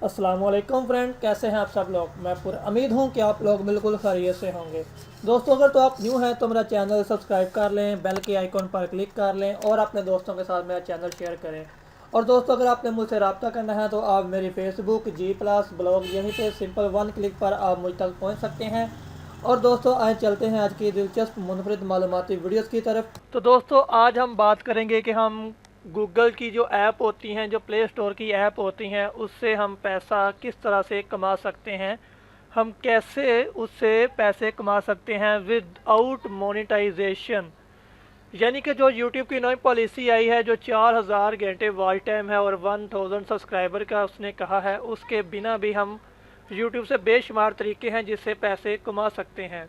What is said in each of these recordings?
अस्सलामुअलैकुम फ्रेंड, कैसे हैं आप सब लोग। मैं पूरा उम्मीद हूं कि आप लोग बिल्कुल खैरियत से होंगे। दोस्तों, अगर तो आप न्यू हैं तो मेरा चैनल सब्सक्राइब कर लें, बेल के आइकॉन पर क्लिक कर लें और अपने दोस्तों के साथ मेरा चैनल शेयर करें। और दोस्तों, अगर आपने मुझसे रब्ता करना है तो आप मेरी फेसबुक G+ ब्लॉग यहीं पे सिंपल वन क्लिक पर आप मुझ तक पहुँच सकते हैं। और दोस्तों, आए चलते हैं आज की दिलचस्प मुनफरिद मालूमाती वीडियोस की तरफ। तो दोस्तों, आज हम बात करेंगे कि हम गूगल की जो ऐप होती हैं, जो प्ले स्टोर की ऐप होती हैं, उससे हम पैसा किस तरह से कमा सकते हैं। हम कैसे उससे पैसे कमा सकते हैं विदाउट मोनेटाइजेशन। यानी कि जो यूट्यूब की नई पॉलिसी आई है, जो 4000 घंटे वॉच टाइम है और 1000 सब्सक्राइबर का उसने कहा है, उसके बिना भी हम यूट्यूब से बेशुमार तरीके हैं जिससे पैसे कमा सकते हैं।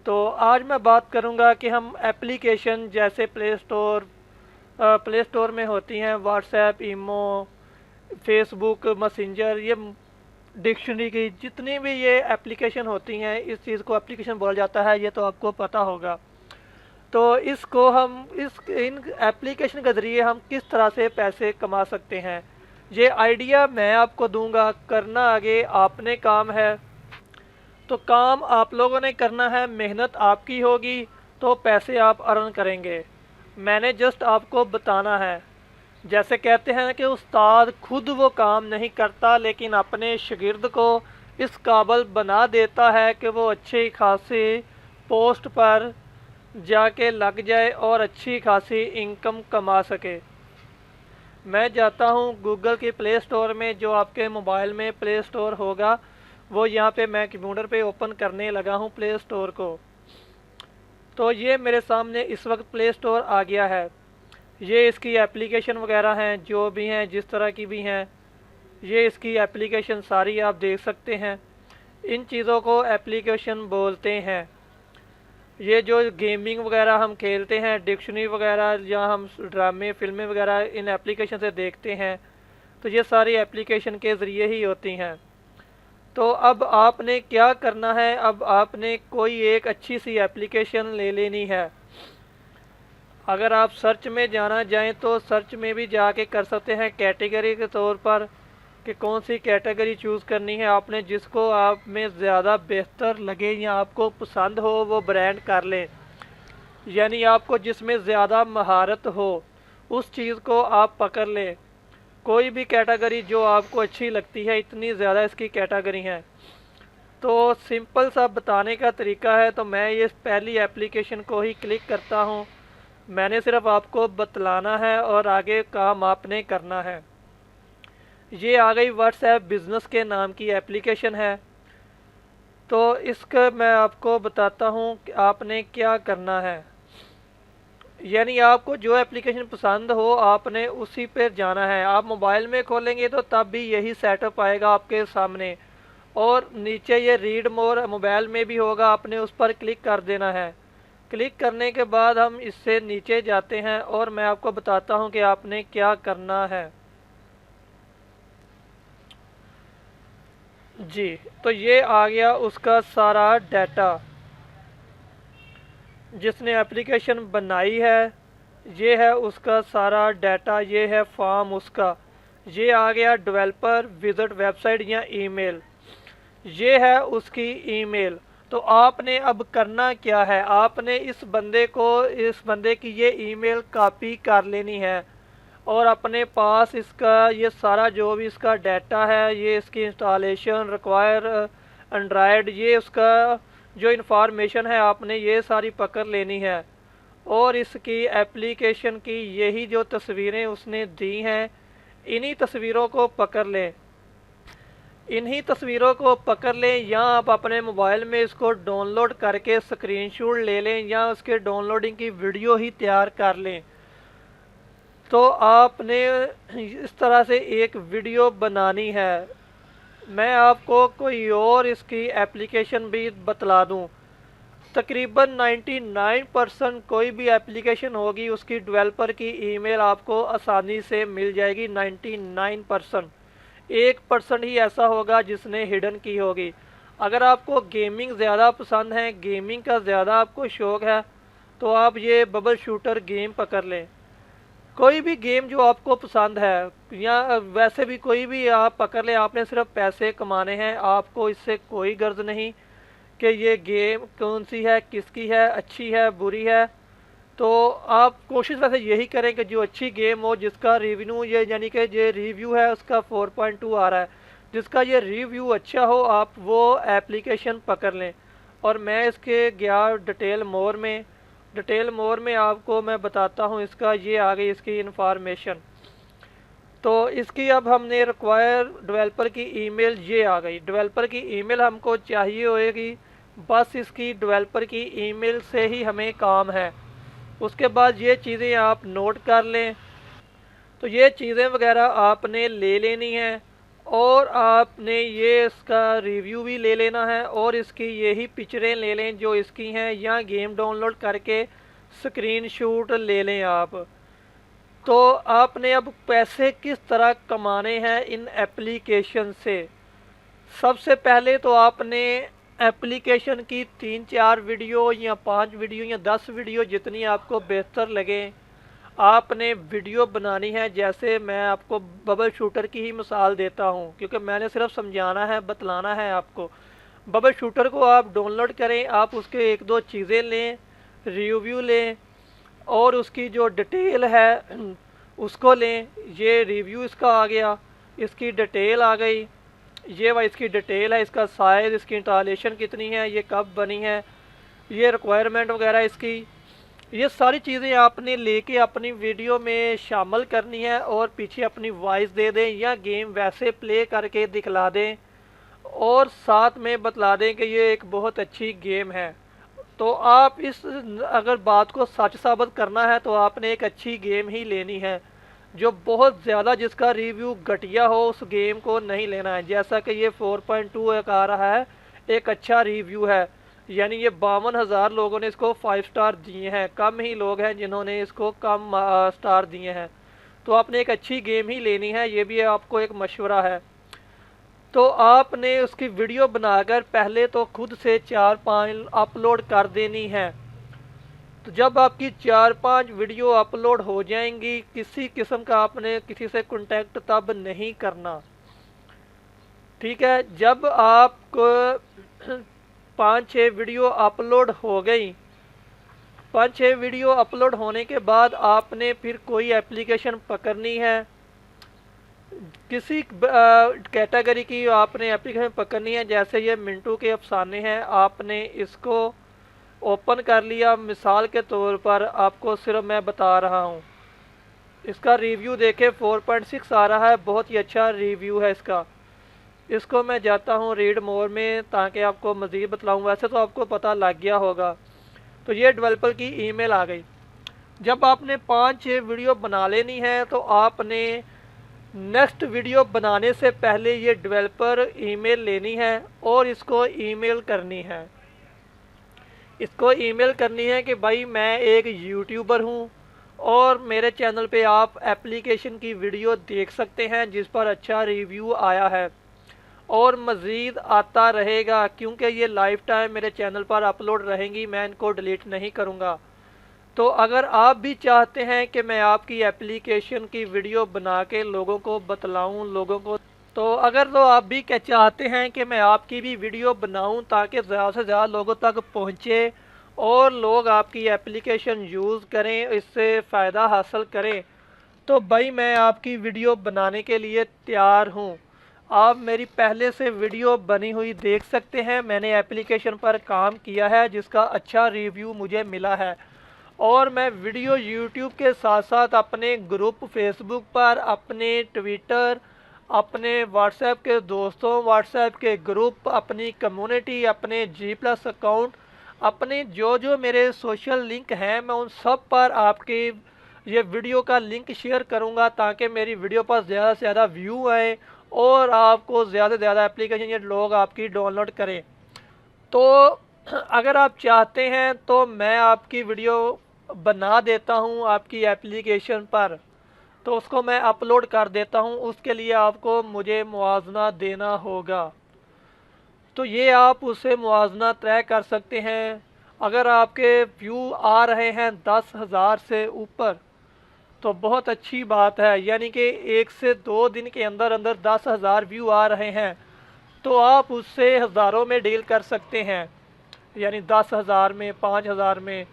तो आज मैं बात करूंगा कि हम एप्लीकेशन जैसे प्ले स्टोर में होती हैं, व्हाट्सएप, ईमो, फेसबुक, मैसेंजर, ये डिक्शनरी की जितनी भी ये एप्लीकेशन होती हैं, इस चीज़ को एप्लीकेशन बोला जाता है, ये तो आपको पता होगा। तो इसको हम इन एप्लीकेशन के ज़रिए हम किस तरह से पैसे कमा सकते हैं, ये आइडिया मैं आपको दूंगा। करना आगे आपने काम है, तो काम आप लोगों ने करना है, मेहनत आपकी होगी तो पैसे आप अर्न करेंगे। मैंने जस्ट आपको बताना है। जैसे कहते हैं कि उस्ताद खुद वो काम नहीं करता लेकिन अपने शागिर्द को इस काबिल बना देता है कि वो अच्छी खासी पोस्ट पर जाके लग जाए और अच्छी खासी इनकम कमा सके। मैं जाता हूँ गूगल के प्ले स्टोर में, जो आपके मोबाइल में प्ले स्टोर होगा, वो यहाँ पे मैं कंप्यूटर पे ओपन करने लगा हूँ प्ले स्टोर को। तो ये मेरे सामने इस वक्त प्ले स्टोर आ गया है। ये इसकी एप्लीकेशन वगैरह हैं, जो भी हैं, जिस तरह की भी हैं, ये इसकी एप्लीकेशन सारी आप देख सकते हैं। इन चीज़ों को एप्लीकेशन बोलते हैं। ये जो गेमिंग वगैरह हम खेलते हैं, डिक्शनरी वगैरह या हम ड्रामे फिल्में वगैरह इन एप्लीकेशन से देखते हैं, तो ये सारी एप्लीकेशन के ज़रिए ही होती हैं। तो अब आपने क्या करना है, अब आपने कोई एक अच्छी सी एप्लीकेशन ले लेनी है। अगर आप सर्च में जाना जाएं तो सर्च में भी जाके कर सकते हैं कैटेगरी के तौर पर कि कौन सी कैटेगरी चूज़ करनी है आपने, जिसको आप में ज़्यादा बेहतर लगे या आपको पसंद हो वो ब्रांड कर लें। यानी आपको जिसमें ज़्यादा महारत हो उस चीज़ को आप पकड़ लें। कोई भी कैटेगरी जो आपको अच्छी लगती है, इतनी ज़्यादा इसकी कैटेगरी हैं। तो सिंपल सा बताने का तरीका है, तो मैं ये पहली एप्लीकेशन को ही क्लिक करता हूँ। मैंने सिर्फ आपको बतलाना है और आगे काम आपने करना है। ये आ गई व्हाट्सएप बिज़नेस के नाम की एप्लीकेशन है। तो इसका मैं आपको बताता हूँ कि आपने क्या करना है। यानी आपको जो एप्लीकेशन पसंद हो आपने उसी पर जाना है। आप मोबाइल में खोलेंगे तो तब भी यही सेटअप आएगा आपके सामने, और नीचे ये रीड मोर मोबाइल में भी होगा, आपने उस पर क्लिक कर देना है। क्लिक करने के बाद हम इससे नीचे जाते हैं और मैं आपको बताता हूं कि आपने क्या करना है। जी, तो ये आ गया उसका सारा डाटा जिसने एप्लीकेशन बनाई है। ये है उसका सारा डाटा, ये है फॉर्म उसका। ये आ गया डेवलपर विजिट वेबसाइट या ईमेल, ये है उसकी ईमेल। तो आपने अब करना क्या है, आपने इस बंदे की ये ईमेल कॉपी कर लेनी है और अपने पास इसका ये सारा जो भी इसका डाटा है, ये इसकी इंस्टॉलेशन रिक्वायर एंड्रॉयड, ये उसका जो इन्फॉर्मेशन है, आपने ये सारी पकड़ लेनी है। और इसकी एप्लीकेशन की यही जो तस्वीरें उसने दी हैं, इन्हीं तस्वीरों को पकड़ लें। इन्हीं तस्वीरों को पकड़ लें या आप अपने मोबाइल में इसको डाउनलोड करके स्क्रीनशॉट ले लें या उसके डाउनलोडिंग की वीडियो ही तैयार कर लें। तो आपने इस तरह से एक वीडियो बनानी है। मैं आपको कोई और इसकी एप्लीकेशन भी बतला दूं। तकरीबन 99% कोई भी एप्लीकेशन होगी उसकी डेवलपर की ईमेल आपको आसानी से मिल जाएगी। 99%, 1% ही ऐसा होगा जिसने हिडन की होगी। अगर आपको गेमिंग ज़्यादा पसंद है, गेमिंग का ज़्यादा आपको शौक़ है, तो आप ये बबल शूटर गेम पकड़ लें। कोई भी गेम जो आपको पसंद है, या वैसे भी कोई भी आप पकड़ लें, आपने सिर्फ पैसे कमाने हैं, आपको इससे कोई गर्ज नहीं कि ये गेम कौन सी है, किसकी है, अच्छी है, बुरी है। तो आप कोशिश वैसे यही करें कि जो अच्छी गेम हो, जिसका रिव्यू ये यानी कि जो रिव्यू है उसका 4.2 आ रहा है, जिसका ये रिव्यू अच्छा हो, आप वो एप्लीकेशन पकड़ लें। और मैं इसके गया डिटेल मोर में आपको मैं बताता हूँ। इसका ये आ गई इसकी इंफॉर्मेशन। तो इसकी अब हमने रिक्वायर डेवलपर की ईमेल ये आ गई। डेवलपर की ईमेल हमको चाहिए होएगी, बस इसकी डेवलपर की ईमेल से ही हमें काम है। उसके बाद ये चीज़ें आप नोट कर लें। तो ये चीज़ें वगैरह आपने ले लेनी है, और आपने ये इसका रिव्यू भी ले लेना है, और इसकी यही पिक्चरें ले लें जो इसकी हैं, या गेम डाउनलोड करके स्क्रीनशॉट ले लें आप। तो आपने अब पैसे किस तरह कमाने हैं इन एप्लीकेशन से। सबसे पहले तो आपने एप्लीकेशन की 3-4 वीडियो या 5 वीडियो या 10 वीडियो जितनी आपको बेहतर लगे, आपने वीडियो बनानी है। जैसे मैं आपको बबल शूटर की ही मिसाल देता हूँ, क्योंकि मैंने सिर्फ समझाना है, बतलाना है आपको। बबल शूटर को आप डाउनलोड करें, आप उसके एक दो चीज़ें लें, रिव्यू लें, और उसकी जो डिटेल है उसको लें। ये रिव्यू इसका आ गया, इसकी डिटेल आ गई, ये वह इसकी डिटेल है, इसका साइज़, इसकी इंस्टॉलेशन कितनी है, ये कब बनी है, ये रिक्वायरमेंट वगैरह इसकी। ये सारी चीज़ें आपने लेके अपनी वीडियो में शामिल करनी है, और पीछे अपनी वॉइस दे दें या गेम वैसे प्ले करके दिखला दें, और साथ में बतला दें कि ये एक बहुत अच्छी गेम है। तो आप इस अगर बात को सच साबित करना है तो आपने एक अच्छी गेम ही लेनी है। जो बहुत ज़्यादा जिसका रिव्यू घटिया हो उस गेम को नहीं लेना है। जैसा कि ये 4.2 एक आ रहा है, एक अच्छा रिव्यू है, यानी ये 52,000 लोगों ने इसको 5 स्टार दिए हैं। कम ही लोग हैं जिन्होंने इसको कम स्टार दिए हैं। तो आपने एक अच्छी गेम ही लेनी है, ये भी आपको एक मशवरा है। तो आपने उसकी वीडियो बनाकर पहले तो खुद से 4-5 अपलोड कर देनी है। तो जब आपकी 4-5 वीडियो अपलोड हो जाएंगी, किसी किस्म का आपने किसी से कांटेक्ट तब नहीं करना, ठीक है। जब आपको 5-6 वीडियो अपलोड हो गई, 5-6 वीडियो अपलोड होने के बाद आपने फिर कोई एप्लीकेशन पकड़नी है, किसी कैटेगरी की आपने एप्लीकेशन पकड़नी है। जैसे ये मिंटू के अफसाने हैं, आपने इसको ओपन कर लिया। मिसाल के तौर पर आपको सिर्फ मैं बता रहा हूँ, इसका रिव्यू देखें 4.6 आ रहा है, बहुत ही अच्छा रिव्यू है इसका। इसको मैं जाता हूँ रीड मोर में ताकि आपको मज़ीद बतलाऊँ, वैसे तो आपको पता लग गया होगा। तो ये डेवलपर की ईमेल आ गई। जब आपने 5-6 वीडियो बना लेनी है तो आपने नेक्स्ट वीडियो बनाने से पहले ये डेवलपर ईमेल लेनी है और इसको ईमेल करनी है। इसको ईमेल करनी है कि भाई मैं एक यूट्यूबर हूँ और मेरे चैनल पे आप एप्लीकेशन की वीडियो देख सकते हैं जिस पर अच्छा रिव्यू आया है और मज़ीद आता रहेगा, क्योंकि ये लाइफ टाइम मेरे चैनल पर अपलोड रहेंगी, मैं इनको डिलीट नहीं करूँगा। तो अगर आप भी चाहते हैं कि मैं आपकी एप्लीकेशन की वीडियो बना के लोगों को बतलाऊं, लोगों को, तो अगर तो आप भी क्या चाहते हैं कि मैं आपकी भी वीडियो बनाऊं ताकि ज़्यादा से ज़्यादा लोगों तक पहुंचे और लोग आपकी एप्लीकेशन यूज़ करें, इससे फ़ायदा हासिल करें, तो भाई मैं आपकी वीडियो बनाने के लिए तैयार हूँ। आप मेरी पहले से वीडियो बनी हुई देख सकते हैं। मैंने एप्लीकेशन पर काम किया है जिसका अच्छा रिव्यू मुझे मिला है, और मैं वीडियो यूट्यूब के साथ साथ अपने ग्रुप फेसबुक पर, अपने ट्विटर, अपने व्हाट्सएप के दोस्तों, व्हाट्सएप के ग्रुप, अपनी कम्युनिटी, अपने G+ अकाउंट, अपने जो जो मेरे सोशल लिंक हैं, मैं उन सब पर आपके ये वीडियो का लिंक शेयर करूंगा ताकि मेरी वीडियो पर ज़्यादा से ज़्यादा व्यू आए और आपको ज़्यादा से ज़्यादा एप्लीकेशन ये लोग आपकी डाउनलोड करें। तो अगर आप चाहते हैं तो मैं आपकी वीडियो बना देता हूं आपकी एप्लीकेशन पर, तो उसको मैं अपलोड कर देता हूं। उसके लिए आपको मुझे मुआवजा देना होगा। तो ये आप उससे मुआवजा तय कर सकते हैं। अगर आपके व्यू आ रहे हैं 10,000 से ऊपर, तो बहुत अच्छी बात है, यानी कि 1 से 2 दिन के अंदर अंदर 10,000 व्यू आ रहे हैं, तो आप उससे हज़ारों में डील कर सकते हैं, यानी 10,000 में, 5,000 में।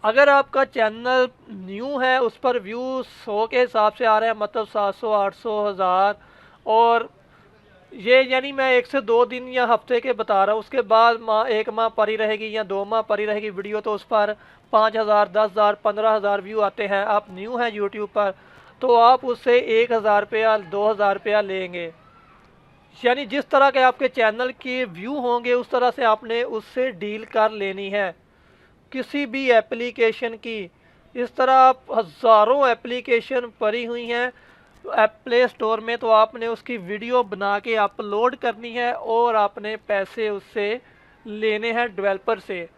अगर आपका चैनल न्यू है, उस पर व्यू 100 के हिसाब से आ रहे हैं, मतलब 700, 800, 1000, और ये यानी मैं 1 से 2 दिन या हफ्ते के बता रहा हूँ, उसके बाद 1 माह पड़ी रहेगी या 2 माह पड़ी रहेगी वीडियो, तो उस पर 5,000, 10,000, 15,000 व्यू आते हैं। आप न्यू हैं यूट्यूब पर, तो आप उससे 1,000 रुपया, 2,000 रुपया लेंगे। यानी जिस तरह के आपके चैनल के व्यू होंगे, उस तरह से आपने उससे डील कर लेनी है किसी भी एप्लीकेशन की। इस तरह आप हज़ारों एप्लीकेशन पड़ी हुई हैं प्ले स्टोर में, तो आपने उसकी वीडियो बना के अपलोड करनी है और आपने पैसे उससे लेने हैं डेवलपर से।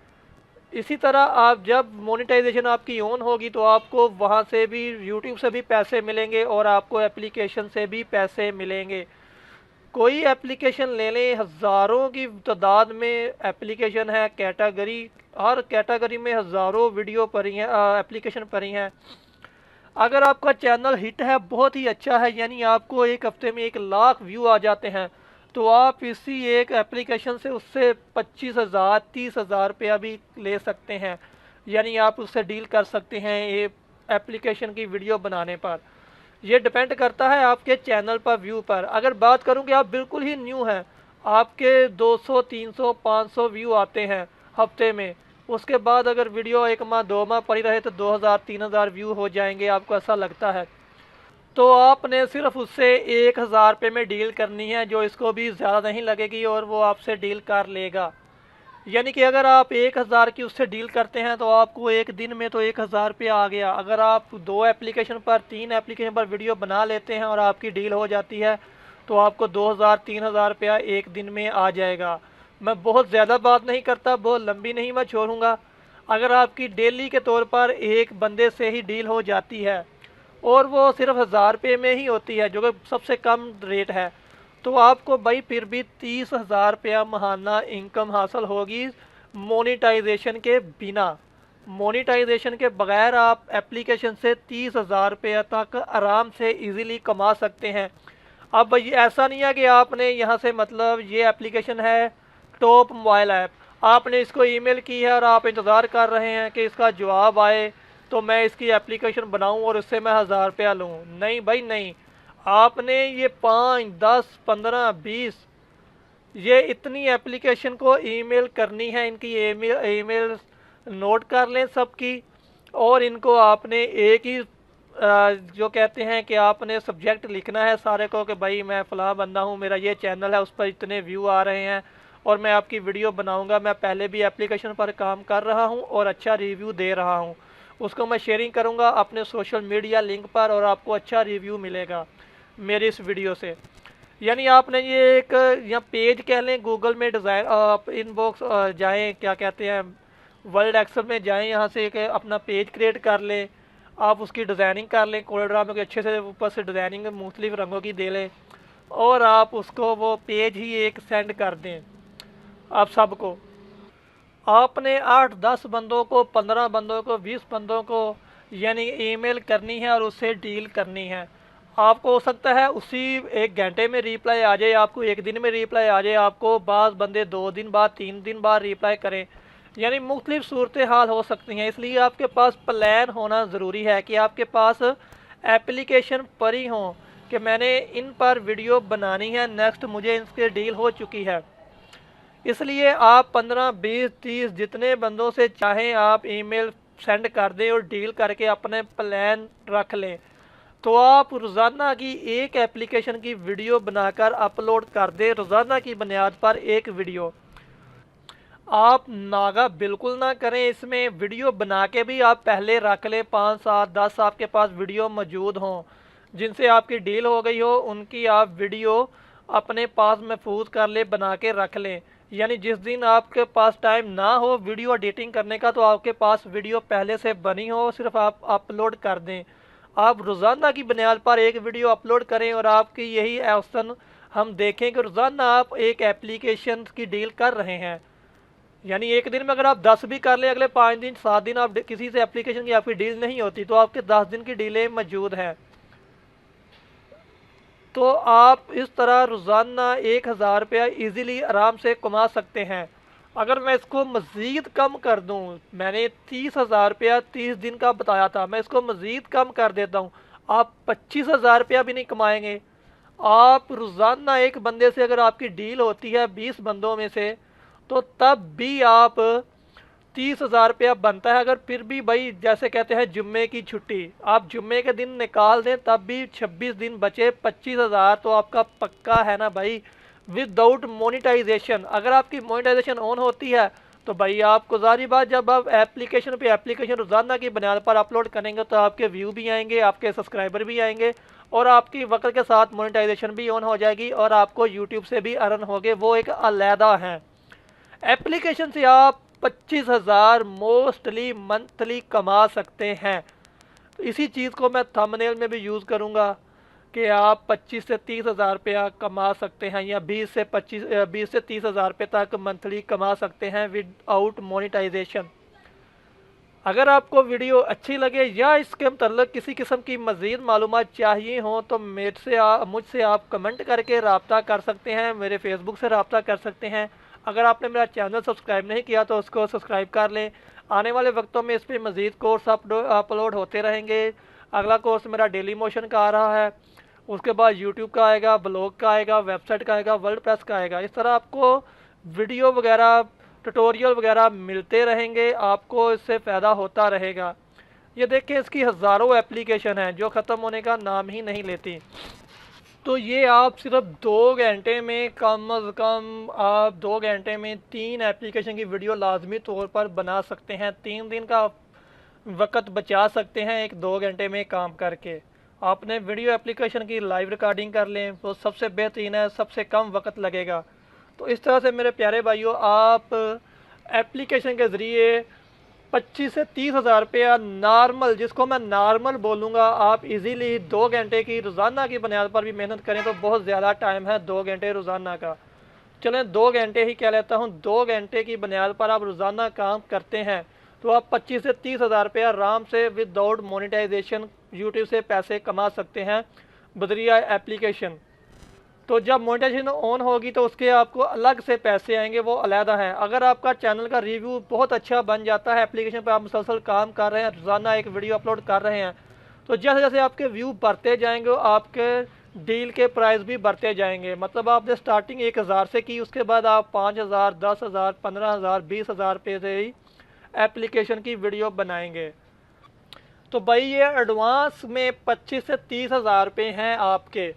इसी तरह आप जब मोनेटाइजेशन आपकी ऑन होगी, तो आपको वहाँ से भी, यूट्यूब से भी पैसे मिलेंगे और आपको एप्लीकेशन से भी पैसे मिलेंगे। कोई एप्लीकेशन ले लें, हज़ारों की तादाद में एप्लीकेशन है, कैटेगरी, हर कैटेगरी में हज़ारों वीडियो पड़ी हैं, एप्लीकेशन पड़ी हैं। अगर आपका चैनल हिट है, बहुत ही अच्छा है, यानी आपको एक हफ्ते में 1 लाख व्यू आ जाते हैं, तो आप इसी एक एप्लीकेशन से उससे 25,000, 30,000 रुपया भी ले सकते हैं। यानी आप उससे डील कर सकते हैं ये एप्लीकेशन की वीडियो बनाने पर। ये डिपेंड करता है आपके चैनल पर, व्यू पर। अगर बात करूं कि आप बिल्कुल ही न्यू हैं, आपके 200, 300, 500 व्यू आते हैं हफ्ते में, उसके बाद अगर वीडियो 1 माह 2 माह पड़ी रहे तो 2,000, 3,000 व्यू हो जाएंगे, आपको ऐसा लगता है, तो आपने सिर्फ उससे 1,000 रुपये में डील करनी है, जो इसको भी ज़्यादा नहीं लगेगी और वो आपसे डील कर लेगा। यानी कि अगर आप 1,000 की उससे डील करते हैं, तो आपको एक दिन में तो 1,000 रुपया आ गया। अगर आप 2 एप्लीकेशन पर, 3 एप्लीकेशन पर वीडियो बना लेते हैं और आपकी डील हो जाती है, तो आपको 2,000, 3,000 रुपया एक दिन में आ जाएगा। मैं बहुत ज़्यादा बात नहीं करता, बहुत लंबी नहीं मैं छोड़ूंगा। अगर आपकी डेली के तौर पर एक बंदे से ही डील हो जाती है, और वो सिर्फ 1,000 रुपये में ही होती है, जो कि सबसे कम रेट है, तो आपको भाई फिर भी 30,000 रुपया महाना इनकम हासिल होगी मोनेटाइजेशन के बिना। मोनेटाइजेशन के बगैर आप एप्लीकेशन से 30,000 रुपया तक आराम से इजीली कमा सकते हैं। अब ये ऐसा नहीं है कि आपने यहाँ से, मतलब ये एप्लीकेशन है टॉप मोबाइल ऐप, आपने इसको ईमेल की है और आप इंतज़ार कर रहे हैं कि इसका जवाब आए तो मैं इसकी एप्लीकेशन बनाऊं और इससे मैं 1,000 रुपया लूँ। नहीं भाई नहीं, आपने ये 5, 10, 15, 20, ये इतनी एप्लीकेशन को ईमेल करनी है, इनकी ईमेल नोट कर लें सबकी, और इनको आपने एक ही जो कहते हैं कि आपने सब्जेक्ट लिखना है सारे को कि भाई मैं फ़लाँ बंदा हूँ, मेरा ये चैनल है, उस पर इतने व्यू आ रहे हैं और मैं आपकी वीडियो बनाऊंगा, मैं पहले भी एप्लीकेशन पर काम कर रहा हूँ और अच्छा रिव्यू दे रहा हूँ, उसको मैं शेयरिंग करूँगा अपने सोशल मीडिया लिंक पर और आपको अच्छा रिव्यू मिलेगा मेरी इस वीडियो से। यानी आपने ये एक या पेज कह लें, गूगल में डिज़ाइन, आप इनबॉक्स जाएं, क्या कहते हैं, वर्ल्ड एक्सेल में जाएं, यहाँ से एक अपना पेज क्रिएट कर लें, आप उसकी डिज़ाइनिंग कर लें, कोलड्रा में अच्छे से ऊपर से डिज़ाइनिंग मुख्तलिफ रंगों की दे लें, और आप उसको वो पेज ही एक सेंड कर दें आप सबको। आपने 8-10 बंदों को, 15 बंदों को, 20 बंदों को यानी ईमेल करनी है और उससे डील करनी है। आपको हो सकता है उसी 1 घंटे में रिप्लाई आ जाए, आपको एक दिन में रिप्लाई आ जाए, आपको बाज़ बंदे 2 दिन बाद, 3 दिन बाद रिप्लाई करें, यानी मुख्तलिफ सूरत हाल हो सकती हैं। इसलिए आपके पास प्लान होना ज़रूरी है कि आपके पास एप्लीकेशन पड़ी हों कि मैंने इन पर वीडियो बनानी है, नेक्स्ट मुझे इनसे डील हो चुकी है। इसलिए आप 15, 20, 30 जितने बंदों से चाहें आप ईमेल सेंड कर दें और डील करके अपने प्लान रख लें, तो आप रोज़ाना की एक एप्लीकेशन की वीडियो बनाकर अपलोड कर दें, रोज़ाना की बुनियाद पर एक वीडियो। आप नागा बिल्कुल ना करें, इसमें वीडियो बना के भी आप पहले रख लें, 5, 7, 10 आपके पास वीडियो मौजूद हों जिनसे आपकी डील हो गई हो, उनकी आप वीडियो अपने पास महफूज कर ले, बना के रख लें। यानी जिस दिन आपके पास टाइम ना हो वीडियो एडिटिंग करने का, तो आपके पास वीडियो पहले से बनी हो, सिर्फ आप अपलोड कर दें। आप रोज़ाना की बुनियाद पर एक वीडियो अपलोड करें और आपकी यही औसतन हम देखें कि रोज़ाना आप एक एप्लीकेशन की डील कर रहे हैं। यानी एक दिन में अगर आप 10 भी कर लें, अगले 5 दिन 7 दिन आप किसी से एप्लीकेशन की आपकी डील नहीं होती, तो आपके 10 दिन की डीलें मौजूद हैं। तो आप इस तरह रोज़ाना 1000 रुपया ईज़िली आराम से कमा सकते हैं। अगर मैं इसको मज़ीद कम कर दूं, मैंने 30,000 रुपया 30 दिन का बताया था, मैं इसको मज़ीद कम कर देता हूं, आप 25,000 रुपया भी नहीं कमाएंगे। आप रोज़ाना एक बंदे से अगर आपकी डील होती है 20 बंदों में से, तो तब भी आप 30,000 रुपया बनता है। अगर फिर भी भाई जैसे कहते हैं जुम्मे की छुट्टी, आप जुम्मे के दिन निकाल दें तब भी 26 दिन बचे 25,000 तो आपका पक्का है ना भाई, विदाउट मोनेटाइजेशन। अगर आपकी मोनेटाइजेशन ऑन होती है तो भाई आपको ज़ाहिर बात, जब आप एप्लीकेशन रोज़ाना की बुनियाद पर अपलोड करेंगे तो आपके व्यू भी आएंगे, आपके सब्सक्राइबर भी आएंगे, और आपकी वक्त के साथ मोनेटाइजेशन भी ऑन हो जाएगी, और आपको यूट्यूब से भी अर्न होगे, वो एक अलहदा है। एप्लीकेशन से आप 25,000 मोस्टली मंथली कमा सकते हैं। तो इसी चीज़ को मैं थंबनेल में भी यूज़ करूँगा कि आप 25 से 30,000 रुपया कमा सकते हैं, या 20 से 30,000 रुपये तक मंथली कमा सकते हैं विदाउट मोनेटाइजेशन। अगर आपको वीडियो अच्छी लगे या इसके मतलब किसी किस्म की मज़ीद मालूमात चाहिए हो तो मुझसे आप कमेंट करके रब्ता कर सकते हैं, मेरे फेसबुक से रब्ता कर सकते हैं। अगर आपने मेरा चैनल सब्सक्राइब नहीं किया तो उसको सब्सक्राइब कर लें। आने वाले वक्तों में इस पर मज़ीद कोर्स अपलोड होते रहेंगे। अगला कोर्स मेरा डेली मोशन का आ रहा है, उसके बाद यूट्यूब का आएगा, ब्लॉग का आएगा, वेबसाइट का आएगा, वर्डप्रेस का आएगा। इस तरह आपको वीडियो वगैरह, ट्यूटोरियल वगैरह मिलते रहेंगे, आपको इससे फ़ायदा होता रहेगा। ये देखें, इसकी हज़ारों एप्लीकेशन हैं जो ख़त्म होने का नाम ही नहीं लेती। तो ये आप सिर्फ 2 घंटे में, कम अज़ कम आप 2 घंटे में 3 एप्लीकेशन की वीडियो लाजमी तौर पर बना सकते हैं। 3 दिन का वक़्त बचा सकते हैं एक 2 घंटे में काम करके। आपने वीडियो एप्लीकेशन की लाइव रिकॉर्डिंग कर लें तो सबसे बेहतरीन है, सबसे कम वक़्त लगेगा। तो इस तरह से मेरे प्यारे भाइयों, आप एप्लीकेशन के ज़रिए 25 से 30,000 रुपया नॉर्मल, जिसको मैं नॉर्मल बोलूँगा, आप इजीली 2 घंटे की रोज़ाना की बुनियाद पर भी मेहनत करें तो बहुत ज़्यादा टाइम है 2 घंटे रोज़ाना का। चलें 2 घंटे ही कह लेता हूँ, 2 घंटे की बुनियाद पर आप रोज़ाना काम करते हैं तो आप 25 से 30,000 रुपया आराम से विदाउट मोनेटाइजेशन यूट्यूब से पैसे कमा सकते हैं बदरिया एप्लीकेशन। तो जब मोनेटाइजेशन ऑन होगी तो उसके आपको अलग से पैसे आएंगे, वो अलहदा है। अगर आपका चैनल का रिव्यू बहुत अच्छा बन जाता है, एप्लीकेशन पर आप मुसलसल काम कर रहे हैं, रोज़ाना एक वीडियो अपलोड कर रहे हैं, तो जैसे जैसे आपके व्यू बढ़ते जाएंगे आपके डील के प्राइस भी बढ़ते जाएंगे। मतलब आपने स्टार्टिंग 1000 से की, उसके बाद आप 5,000, 10,000, 15,000, 20,000 रुपये से ही एप्लीकेशन की वीडियो बनाएंगे। तो भाई ये एडवांस में 25 से 30,000 रुपये हैं आपके।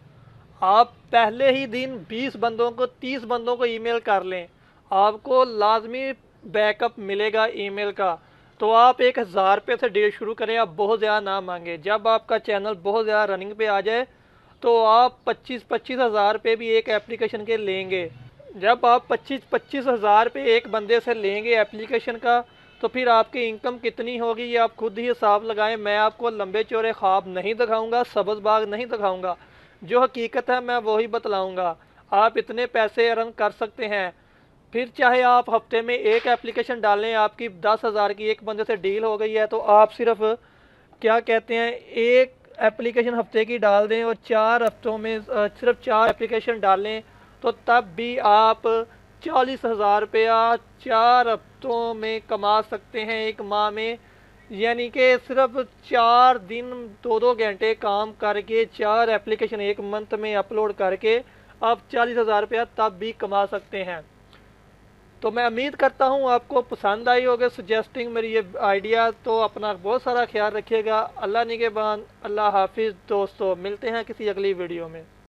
आप पहले ही दिन 20 बंदों को, 30 बंदों को ईमेल कर लें, आपको लाजमी बैकअप मिलेगा ईमेल का। तो आप 1,000 रुपये से डील शुरू करें, आप बहुत ज़्यादा ना मांगे। जब आपका चैनल बहुत ज़्यादा रनिंग पे आ जाए तो आप 25,000 रुपये भी एक एप्लीकेशन के लेंगे। जब आप 25,000 रुपये एक बंदे से लेंगे एप्लीकेशन का, तो फिर आपकी इनकम कितनी होगी ये आप खुद ही हिसाब लगाएं। मैं आपको लंबे चौड़े ख्वाब नहीं दिखाऊंगा, सब्ज़ बाग नहीं दिखाऊंगा, जो हकीकत है मैं वही बतलाऊंगा। आप इतने पैसे अर्न कर सकते हैं। फिर चाहे आप हफ्ते में एक एप्लीकेशन डालें, आपकी 10,000 की एक बंदे से डील हो गई है, तो आप सिर्फ क्या कहते हैं एक एप्लीकेशन हफ्ते की डाल दें और 4 हफ्तों में सिर्फ 4 एप्लीकेशन डालें, तो तब भी आप 40,000 रुपया 4 हफ्तों में कमा सकते हैं एक माह में। यानी कि सिर्फ 4 दिन 2-2 घंटे काम करके 4 एप्लीकेशन एक मंथ में अपलोड करके आप 40,000 रुपया तब भी कमा सकते हैं। तो मैं उम्मीद करता हूँ आपको पसंद आई होगी सजेस्टिंग मेरी ये आइडिया। तो अपना बहुत सारा ख्याल रखिएगा। अल्लाह निगहबान, अल्लाह हाफिज़ दोस्तों, मिलते हैं किसी अगली वीडियो में।